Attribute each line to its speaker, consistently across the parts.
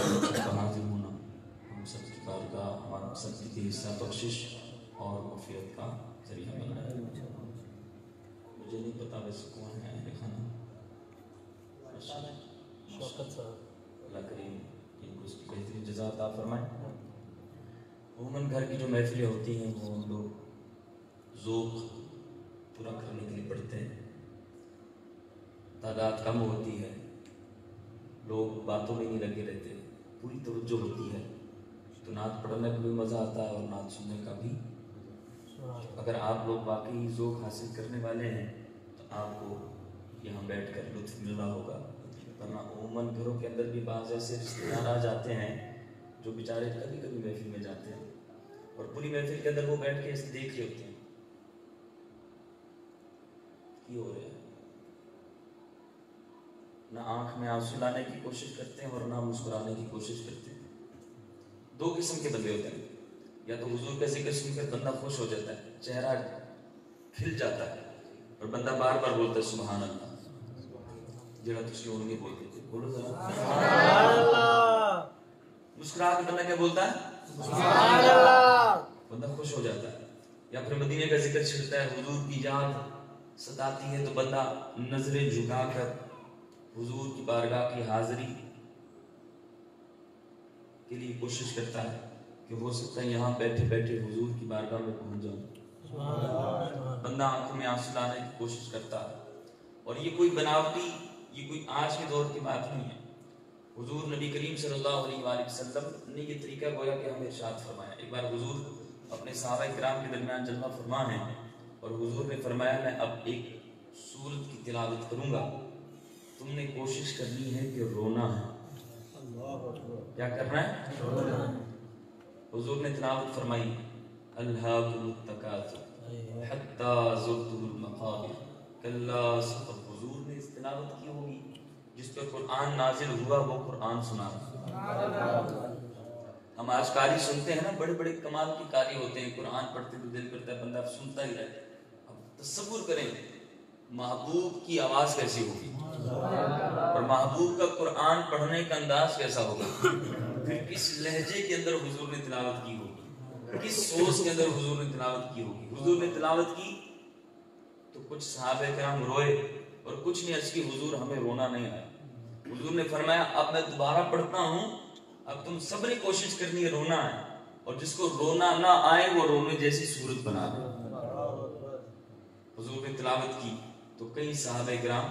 Speaker 1: का हाजिर होना हम सब की बारगाह हमारा सब की हिस्सा बख्शिश और मग़फ़िरत का ज़रिया बना है। मुझे नहीं पता वैसे कौन है अहले खाना, शौकत साहब, अल्लाह करीम इनको उसकी बेहतरीन जज़ा अता फरमाए। उमूमन घर की जो महफिलें होती हैं वो हम लोग ज़ौक़ पूरा करने के लिए पढ़ते हैं, तादाद कम होती है, लोग बातों में नहीं लगे रहते, पूरी तवज्जो होती है, तो नात पढ़ने का भी मज़ा आता है और नात सुनने का भी। अगर आप लोग वाकई ज़ौक़ हासिल करने वाले हैं तो आपको यहाँ बैठ कर लुत्फ़ मिल रहा होगा, वरना उमूमन घरों के अंदर भी बाज़ ऐसे रिश्तेदार आ जाते हैं जो बेचारे कभी कभी महफिल में जाते हैं और पूरी महफिल के अंदर वो बैठ के ऐसे देख रहे होते हैं कि हो रहा है, ना आंख में आंसू लाने की कोशिश करते हैं और ना मुस्कुराने की कोशिश करते हैं। दो किस्म के बंदे होते हैं, या तो हुजूर का जिक्र सुनकर बंदा खुश हो जाता है, चेहरा खिल जाता है और बंदा बार बार बोलता है सुभान अल्लाह, जरा तुसी और नहीं बोलते थे, बोलो जरा सुभान अल्लाह। मुस्कुरा के बंदा क्या बोलता है सुभान अल्लाह, बंदा खुश हो जाता है। या फिर मदीने का जिक्र छिड़ता है, हुजूर की याद सताती है तो बंदा नजरें झुकाकर हुजूर की बारगाह की हाजिरी के लिए कोशिश करता है कि हो सकता है यहाँ बैठे बैठे हुजूर की बारगाह में पहुंच जाऊं। बंदा आंखों में आंसू लाने की कोशिश करता है और ये कोई बनावटी, ये कोई आज के दौर की बात नहीं है। हुजूर नबी करीम सल्लल्लाहु अलैहि वसल्लम ने ये तरीका गोया कि हमें इरशाद फरमाया। एक बार हुजूर अपने सहाबा किराम के दरमियान जलवा फरमा है और हुजूर ने फरमाया मैं अब एक सूरत की तिलावत करूंगा, तुमने कोशिश करनी है कि रोना है। क्या करना है? रोना। हुजूर ने तिलावत फरमाई अल्हाकुमुत तकासुर हत्ता ज़ुरतुमुल मक़ाबिर कल्ला सफ़र। हुजूर ने इस तिलावत की होगी जिस पर कुरान नाजिल हुआ, वो कुरान सुना। हम आज कारी सुनते हैं ना, बड़े बड़े कमाल की कारी होते हैं, कुरान पढ़ते तो दिल करता है बंदा सुनता ही रहे। अब तसव्वुर करें महबूब की आवाज कैसी होगी और महबूब का कुरान पढ़ने का अंदाज कैसा होगा, फिर किस लहजे के अंदर हुजूर ने तिलावत की होगी, किस सोच के अंदर हुजूर ने तिलावत की होगी। हुजूर ने तिलावत की तो कुछ सहाबे किराम रोए और कुछ ने अर्ज़ की हुजूर हमें रोना नहीं आया। हुजूर ने फरमाया अब मैं दोबारा पढ़ता हूँ, अब तुम सब ने कोशिश करनी है रोना है, और जिसको रोना ना आए वो रोने जैसी सूरत बना दे। हुजूर ने तिलावत की तो कई सहाबे किराम,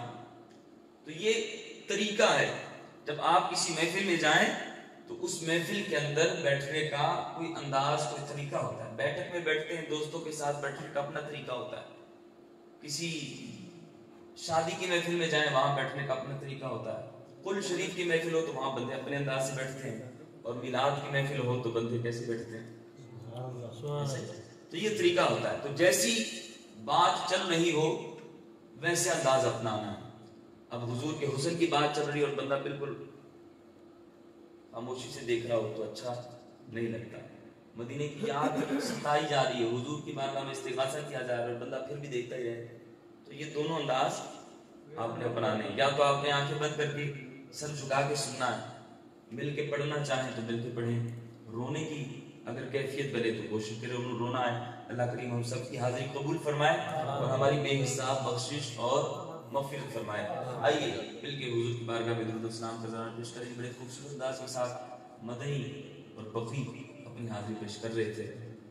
Speaker 1: तो ये तरीका है जब आप किसी महफिल में जाएं तो उस महफिल के अंदर बैठने का कोई अंदाज, कोई तरीका होता है। बैठक में बैठते हैं, दोस्तों के साथ बैठने का अपना तरीका होता है। किसी शादी की महफिल में जाएं, वहां बैठने का अपना तरीका होता है। कुल शरीफ की महफिल हो तो वहां बंदे अपने अंदाज से बैठते हैं, और मिलाद की महफिल हो तो बंदे कैसे बैठते हैं, तो ये तरीका होता है। तो जैसी बात चल रही हो वैसे अंदाज अपनाना है। अब हुजूर के हुस्न की बात चल रही है और बंदा बिल्कुल खामोशी से देख रहा हो तो अच्छा नहीं लगता। मदीने की याद सताई जा रही है, हुजूर की बारगाह में इस्तिग़ासा किया जा रहा है और बंदा फिर भी देखता ही रहे, तो ये दोनों अंदाज आपने अपनाने। या तो आपने आंखें बंद करके सर झुका के सुनना है, मिल के पढ़ना चाहें तो मिल के पढ़ें, रोने की अगर कैफियत बने तो कोशिश करें रोना है। अल्लाह करीम हम सब की हाजिरी कबूल फरमाए और हमारी बेहिसाब बख्शिश और मग़फ़िरत फरमाए। आइए मिलके हुजूर की बारगाह में दुरूद और सलाम का ज़रा पेश करें। बड़े खूबसूरत अंदाज़ के साथ मदनी और बक़ी अपनी हाजिरी पेश कर रहे थे।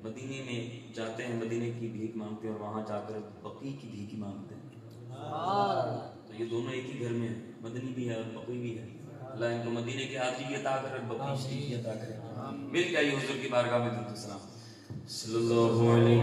Speaker 1: मदीने में जाते हैं, मदीने की भीख मांगते हैं और वहाँ जाकर बक़ी की भीख मांगते हैं। तो ये दोनों एक ही घर में है, मदनी भी है और बक़ी भी है। अल्लाह इनको मदीने की हाजिरी अता करे, बक़ी शरीफ अता करे। मिल के आइए हुजूर की बारगाह में दुरूद और सलाम। सल्लल्लाहु अलैहि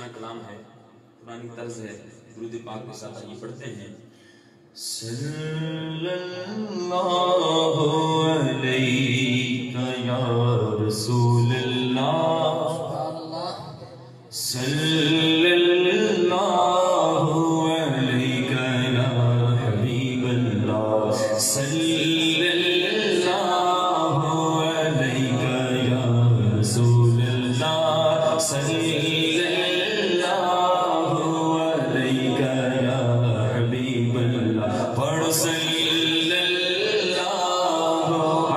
Speaker 1: कलाम है, पुरानी तर्ज है, दुरूद पाक के साथ ये पढ़ते हैं। सल्लल्लाहु अलैका या रसूलल्लाह, सल्लल्लाहु अलैका या हबीबल्लाह, सल्लल्लाहु अलैका या रसूलल्लाह, सल्लल्लाहु अलैका या हबीबल्लाह। पढ़ो सल्लल्लाहु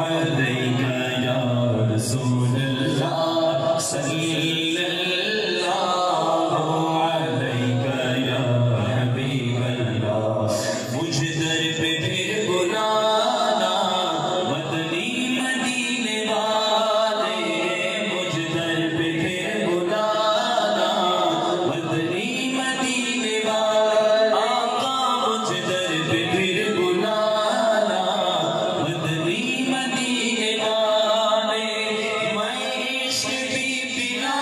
Speaker 1: अलैका या रसूलल्लाह, सल्लल्लाहु अलैका या हबीबल्लाह। मुझ दर पे फिर बुलाना मदनी मदीने वाले, मुझ दर पे फिर बुलाना मदनी मदीने वाले, आका मुझ दर पे फिर बुलाना मदनी मदीने वाले। मैं इश्क भी पिला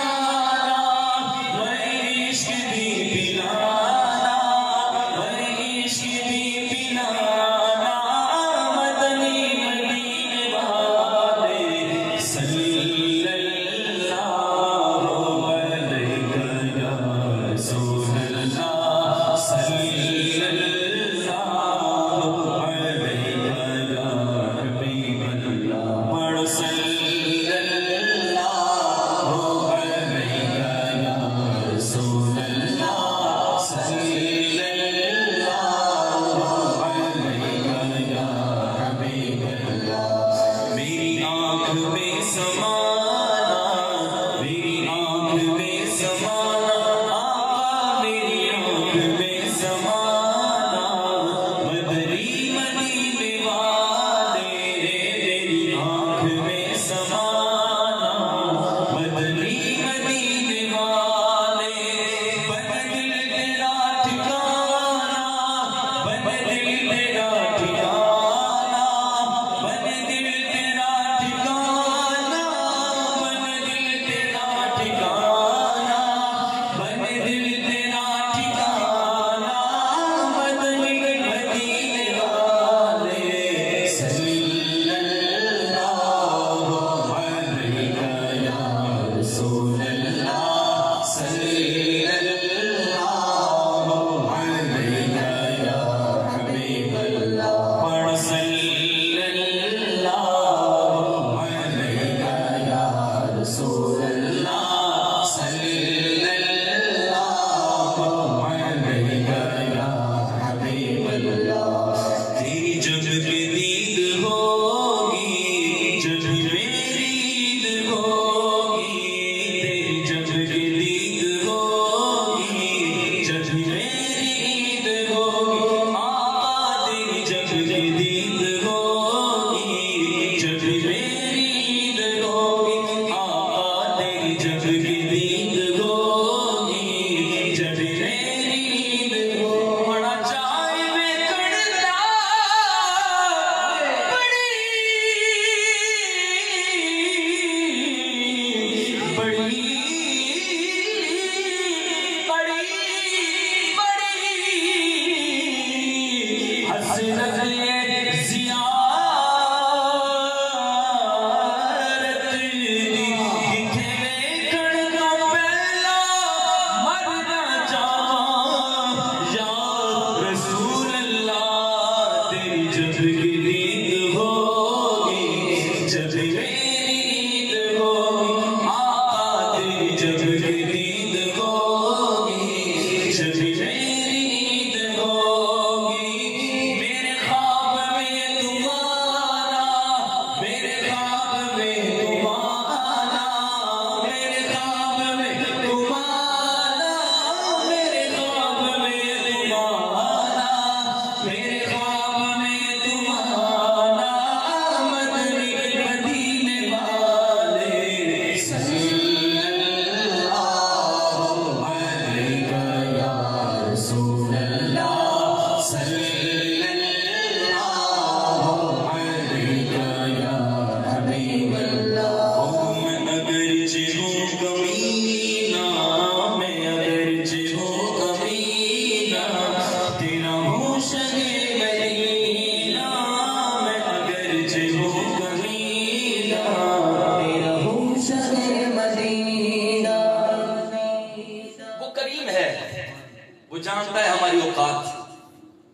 Speaker 1: जानता है हमारी औकात,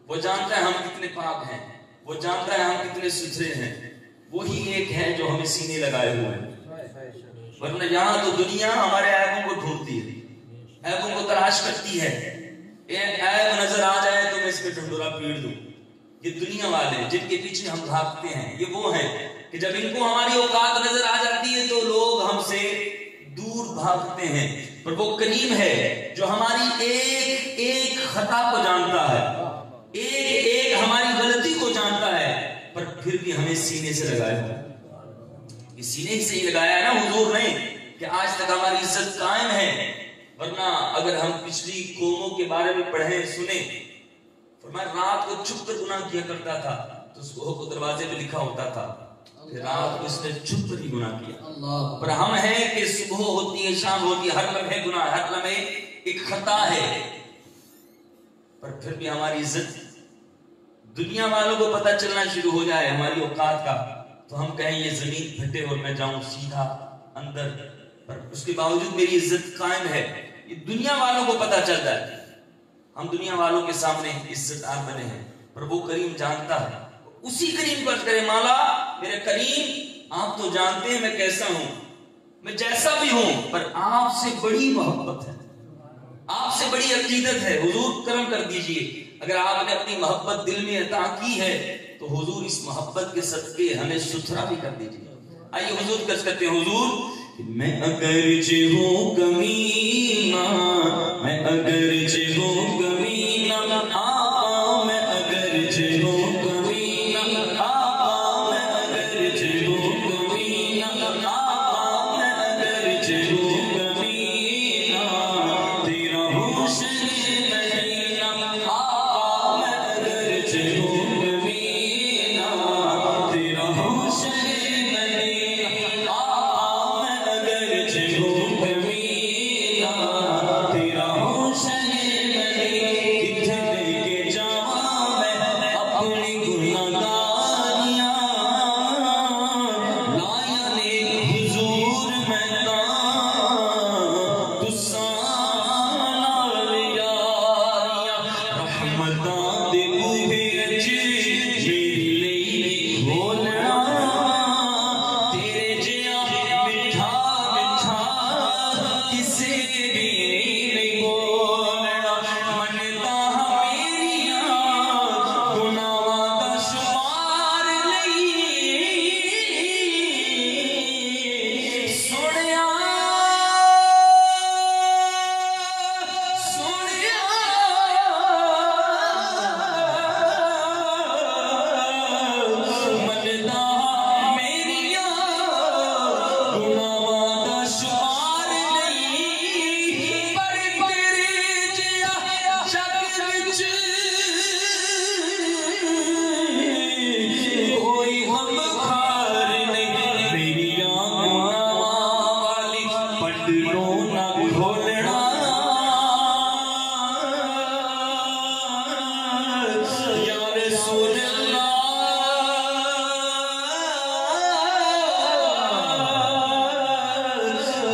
Speaker 1: वो जानता है हम कितने पाक हैं, वो जानता है हम कितने सुथरे हैं। वही एक है जो हमें सीने लगाए हुए हैं। वरना यहाँ तो दुनिया हमारे ऐबों को ढूंढती है, ऐबों को तलाश करती है। एक ऐब नजर आ जाए तो मैं इसमें ढंढोरा पीट दूं। ये दुनिया वाले जिनके पीछे हम भागते हैं, ये वो हैं कि जब इनको हमारी औकात नजर आ जाती है तो लोग हमसे दूर भागते हैं। पर वो करीम है जो हमारी एक एक खता को जानता है, एक एक हमारी गलती को जानता है, पर फिर भी हमें सीने से लगाया। सीने से ही लगाया है ना हुजूर ने, कि आज तक हमारी इज्जत कायम है। वरना अगर हम पिछली कौमों के बारे में पढ़े सुने, फरमाया रात को छुप कर गुनाह किया करता था तो सुबह को दरवाजे पे लिखा होता था, फिर रात को इसने छुप कर ही गुनाह किया। पर हम हैं कि सुबह होती है, शाम होती है, हर लम्हे गुनाह, हर लम्हे एक खता है, पर फिर भी हमारी इज्जत दुनिया वालों को पता चलना शुरू हो जाए हमारी औकात का, तो हम कहें ये जमीन फटे और मैं जाऊं सीधा अंदर, पर उसके बावजूद मेरी इज्जत कायम है। ये दुनिया वालों को पता चल जाए, हम दुनिया वालों के सामने इज्जतदार बने हैं, पर वो करीम जानता है। उसी करीम को अर्ज करे, मौला मेरे करीम आप तो जानते हैं मैं कैसा हूं, मैं जैसा भी हूं, पर आपसे बड़ी मोहब्बत है, आपसे बड़ी अकीदत है। हुजूर करम कर दीजिए, अगर आपने अपनी मोहब्बत दिल में अता की है तो हुजूर इस मोहब्बत के सदके हमें सुथरा भी कर दीजिए। आइए हुजूर कर्ज करते हैं, हुजूर मैं अगरचे हूँ कमीना, मैं अगरचे हूँ कमीना, आका मैं अगरचे हूँ कमीना, आका मैं अगरचे हूँ कमीना, आका मैं अगरचे हूँ कमीना, तेरा हूँ शरीर मदीना, आका मैं अगरचे हूँ कमीना, तेरा हूँ शरीर मदीना, आका मैं अगरचे हूँ कमीना, तेरा हूँ शरीर मदीना, किथे लेके जावां मैं अपनी गुनाहगारियां, लाया ने हुजूर मैं तां तुसां नाल यारियां, रहमतां दे बूहे अच मेरे लिए खोलना, तेरे जिहा मिठा मिठा किसे भी नहीं बोलना, मनता मेरियां गुनाहां दा शुमार नहीं, सोहणिया सोहणिया मनता मेरियां गुनाहां दा शुमार नहीं, पर तेरे जिहा जग विच कोई हम खार नहीं, मेरियां गुनाहां वाली पटड़ों ना खोलना, या रसूल अल्लाह,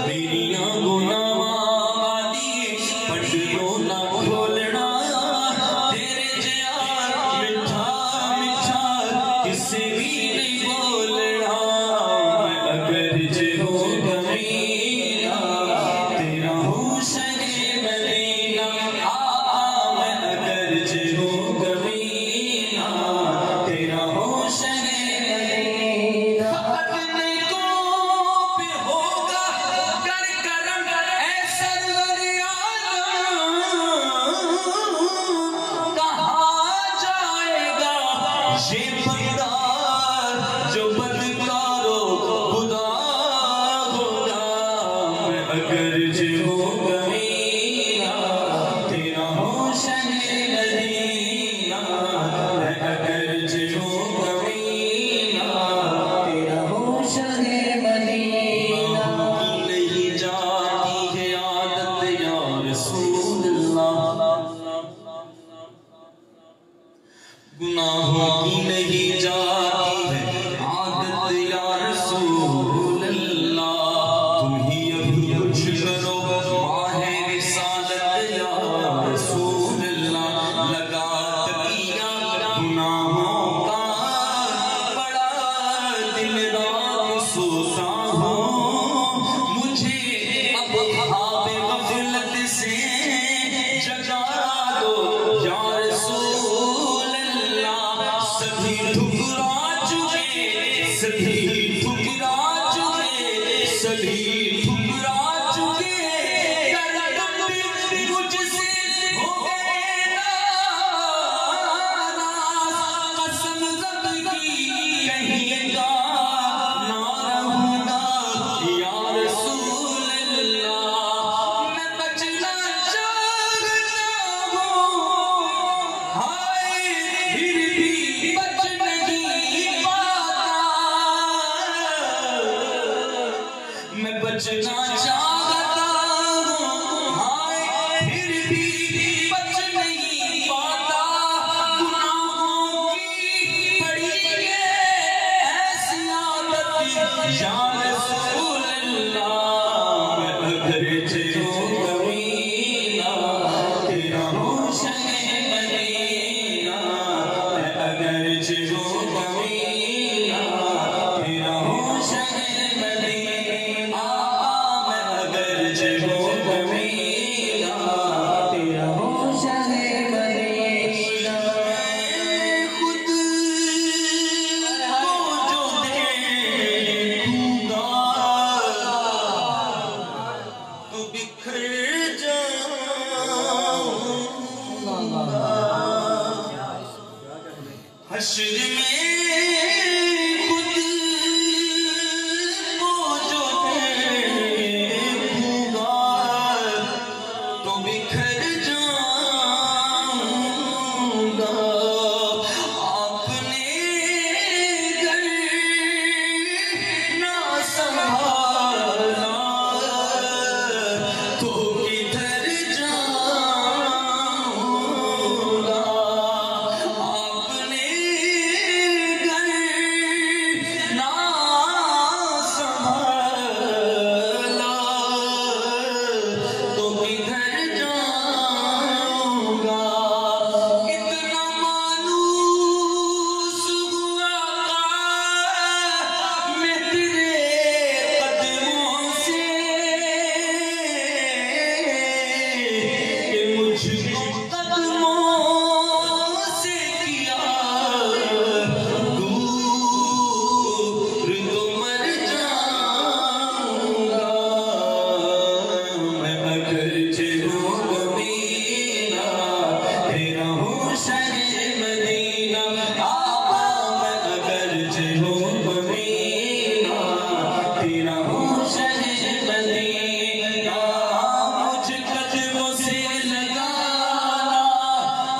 Speaker 1: मेरियां गुनाहां वाली पटड़ों ना खोलना, तेरे जिहा मिठा मिठा किसे भी नहीं बोलना, मैं अगरचे हूँ कमीना, तेरा हूँ शरीर मदीना, आका मैं अगरचे हूँ कमीना, तेरा हूँ शरीर मदीना, अपने को पे होगा कर करम ऐसा दरियाना, कहाँ जाएगा ये बंदा जो बदकारो खुदा होगा, मैं अगरचे हूँ कमीना, तेरा हूँ शरीर मदीना, मैं अगरचे हूँ कमीना, तेरा हूँ शरीर मदीना, नहीं जाती है आदत या रसूल अल्लाह, गुनाहों की नहीं जाती है आदत या रसूल अल्लाह, तुम ही अब कुछ करो
Speaker 2: सही ठुकरा चुके मुझसे हो गए नाराज, कसम रब की कहिएगा ना रहूंगा या रसूल अल्लाह। मैं बचना चाहता हूँ हाय फिर भी बच नहीं पाता, मैं बचना चाहता हूँ हाय फिर भी बच नहीं पाता। गुनाहों की पड़ी है ऐसी आदत या रसूल अल्लाह। मैं अगर चलूं कमीना तेरा रोशन मदीना, मैं अगर चलूं कमीना तेरा रोशन मदीना, मैं अगर चलूं कमीना तेरा रोशन मदीना। खुद को जो देखूंगा तो बिखर जाऊंगा, हश्र में खुद को जो देखूंगा तो बिखर जाऊंगा। आपने घर ना संभाला तो किधर जाऊंगा। आपने घर ना संभाला तो किधर जाऊंगा। इतना मायूस हुआ मैं तेरे कदमों से कि मुझको कदमों से किया दूर तो मर जाऊंगा। मैं अगर चलूं कमीना तेरा रोशन मदीना, मैं अगर चलूं कमीना तेरा रोशन मदीना। मुझे कदमों से लगाना,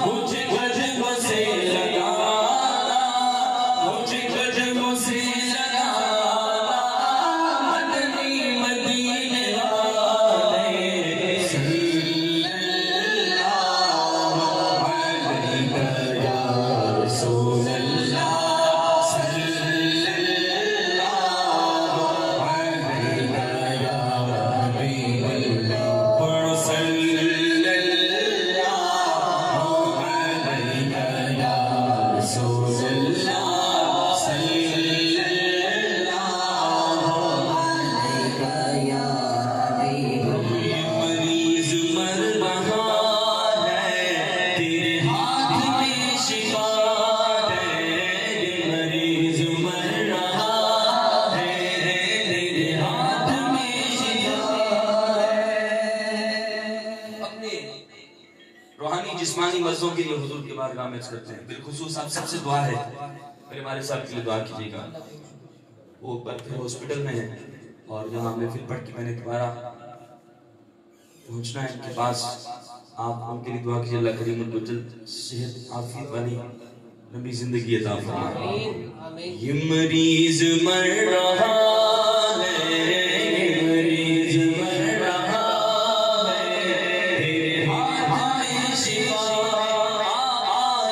Speaker 2: मुझे कदमों से लगाना, मुझे कदमों से लगाना। मदनी मदीने वाले सल्लल्लाहु अलैहि या रसूल अल्लाह, सल्लल्लाहु अलैहि या हबीब अल्लाह। पढ़ो सल्लल्लाहु अलैहि या रसूल अल्लाह, सल्लल्लाहु अलैहि या हबीब अल्लाह। ये मरीज मर रहा है तेरे हाथ में शिफा है, ये मरीज मर रहा है तेरे हाथ में शिफा है।
Speaker 1: अपने रूहानी जिस्मानी मर्जों के लिए हुजूर के बारगाह में अर्ज करते हैं। बिलखुसूस आप सबसे दुआ है, मेरे वाले साहब के लिए दुआ कीजिएगा। वो फिर हॉस्पिटल में है और यहाँ महफिल पढ़ के मैंने दोबारा पहुँचना है इनके पास। आप उनके लिए दुआ कीजिए, अल्लाह करीम उनको जल्द सेहत आफियत वाली लंबी जिंदगी अता फरमाए।
Speaker 2: ये मरीज मर रहा है, ये मरीज मर रहा है तेरे हाथ में शिफा।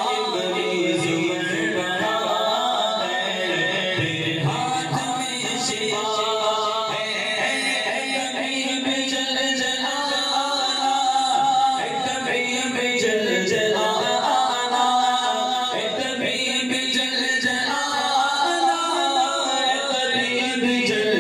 Speaker 2: ये मरीज मर रहा है तेरे हाथ में शिफा। तबीब जल जलाना, तबीब जल जलाना, तबीब जल जलाना, तबीब जल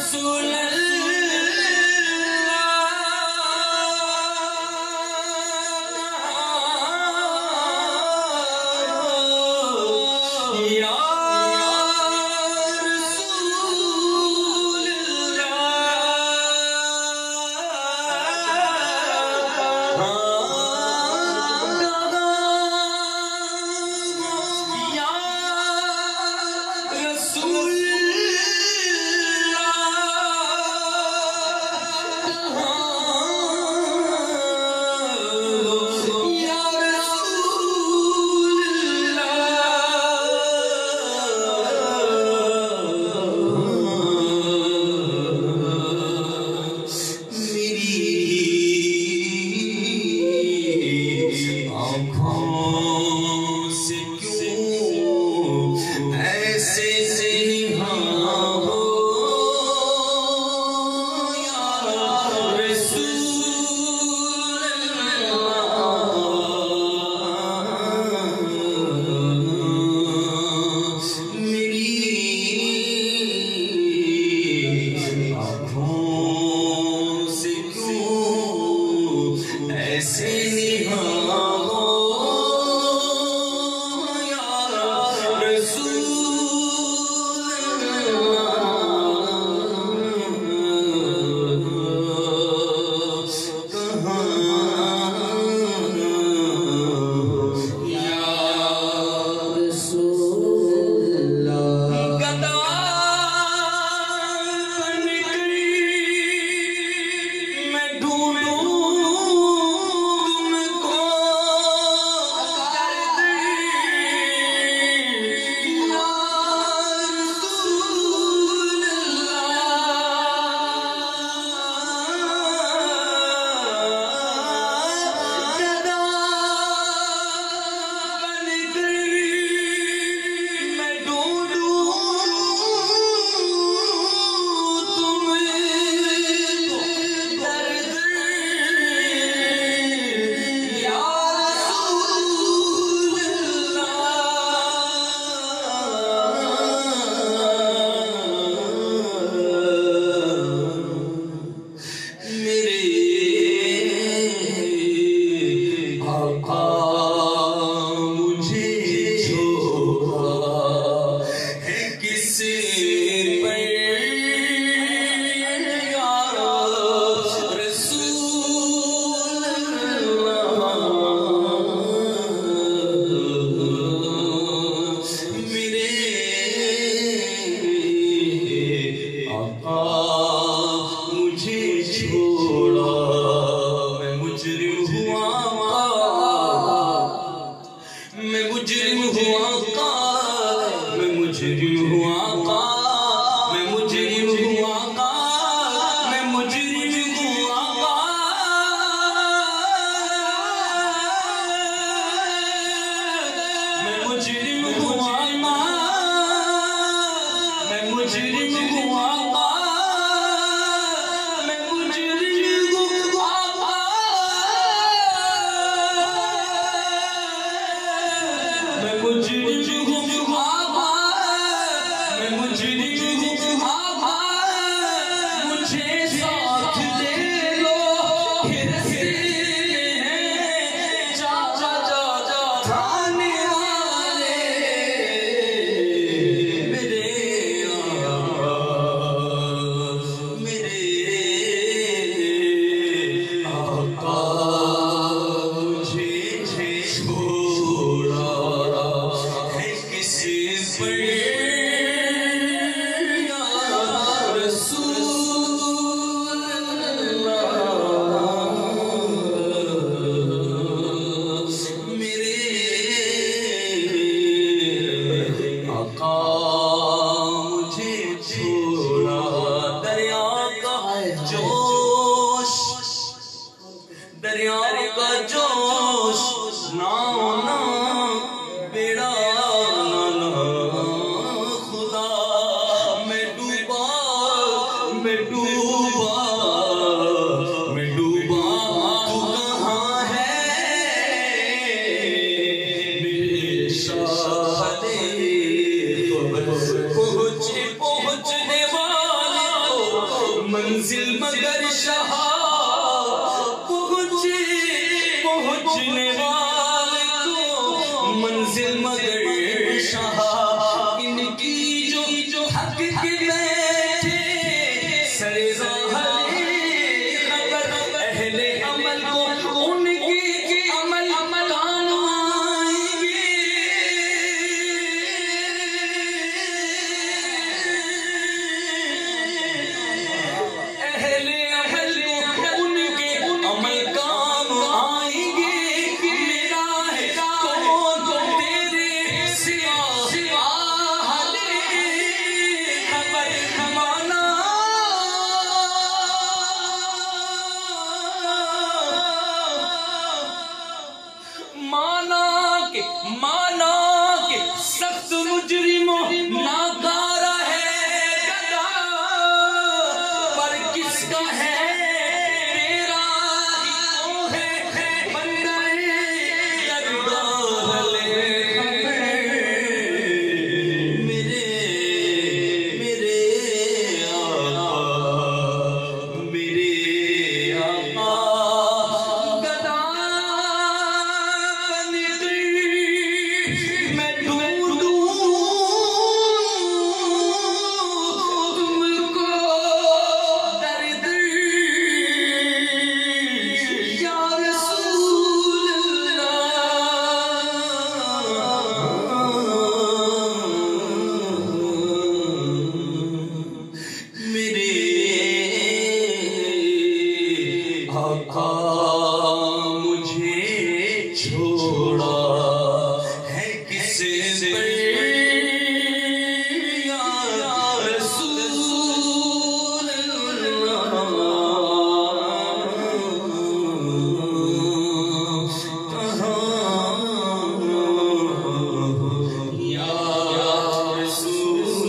Speaker 2: रसूल पहुंचने वाले منزل مگر شاہ پہنچنے والے کو منزل مگر شاہ ان کی جو حق کے بیٹھے سرے راہ خبر اہل عمل کو ان کی عمل کام آئیں گے اہل عمل کو ان کے عمل کام آئیں گے میرا ہے کون تیرے سوا اہل خبر مانا مانا کہ سخت مجرموں ناکارہ ہے گدا پر کس کا ہے تیرا ہی تو ہے بندہ درگاہ لے میرے آقا گدا میں ڈھونڈوں تم کو در در یا رسول اللہ میرے آقا مجھے چھوڑا ہے کس پر یا رسول اللہ یا رسول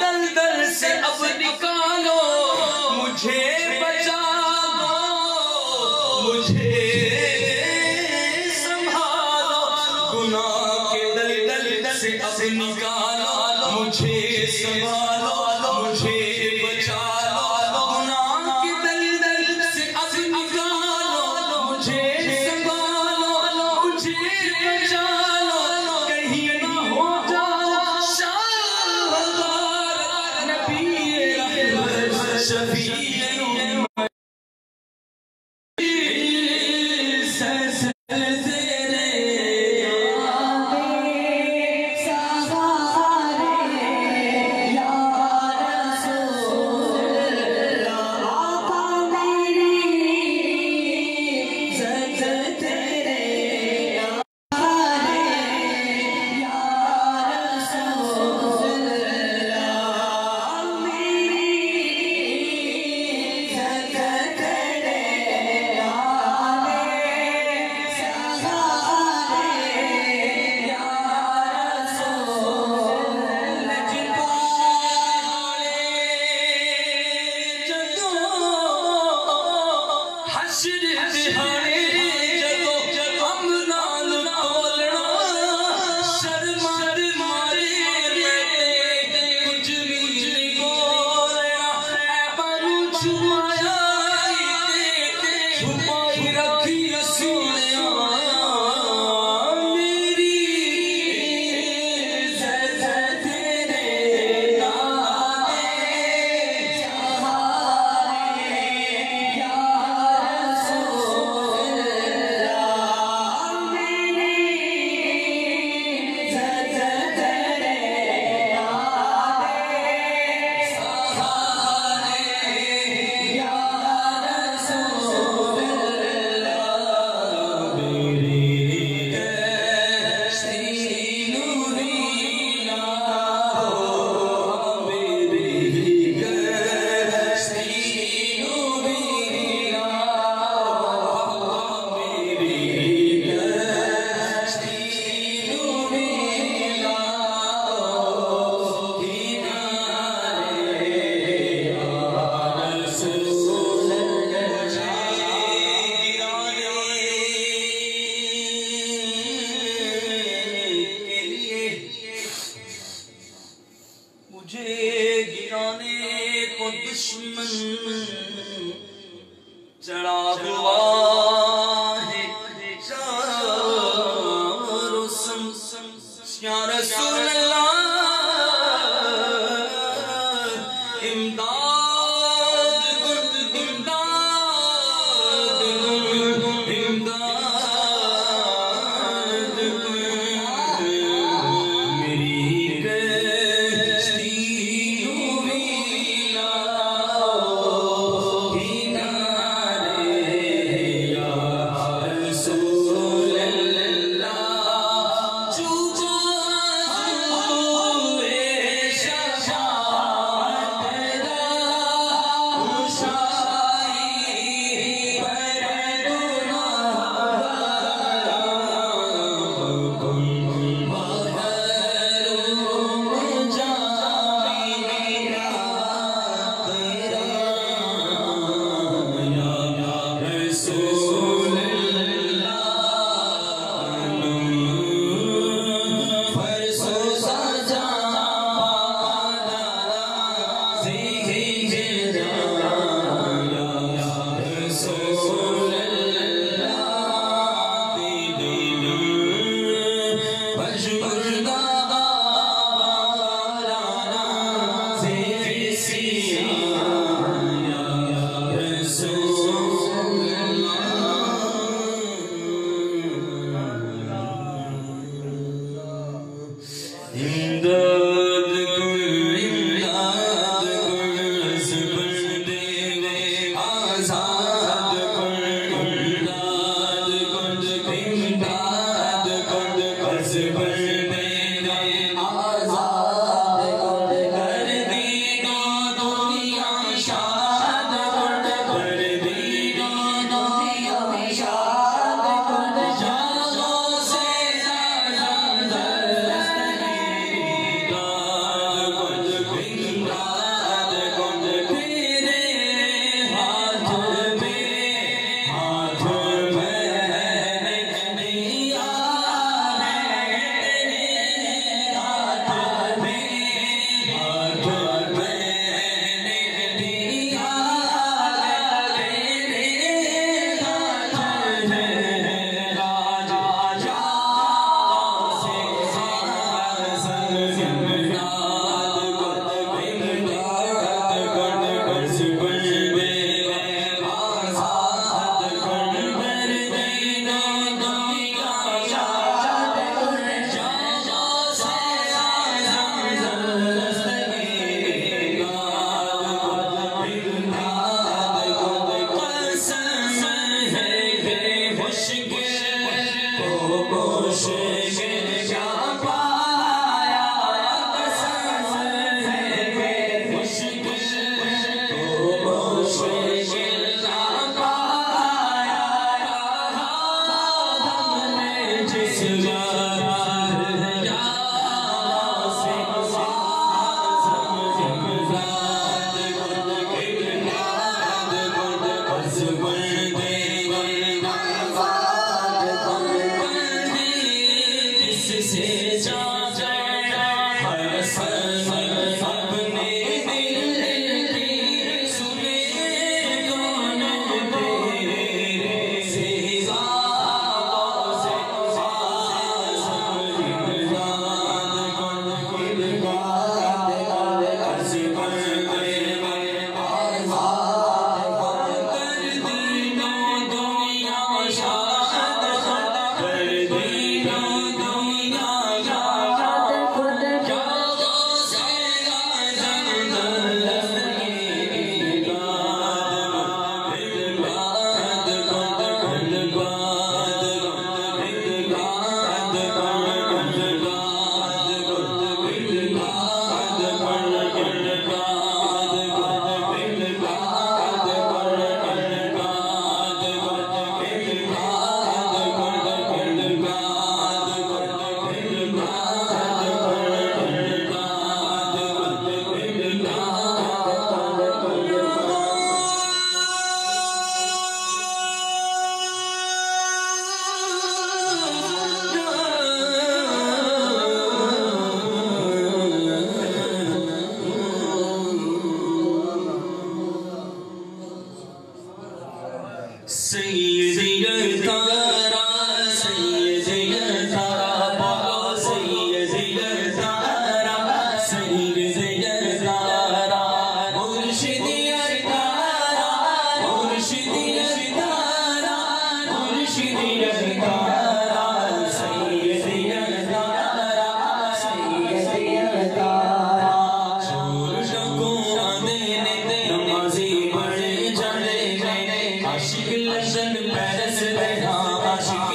Speaker 2: دلدل سے اب نکالو مجھے بچا دو مجھے سنبھالو گناہ کے دلدل سے اب نکالو مجھے سنبھالو مجھے بچا لو گناہ کے دلدل سے اب نکالو مجھے سنبھالو مجھے بچا لو کہیں نہ ہو جاؤ شاہدار نبی رحمت شفیع عاشق لندن پیرس رہا عاشق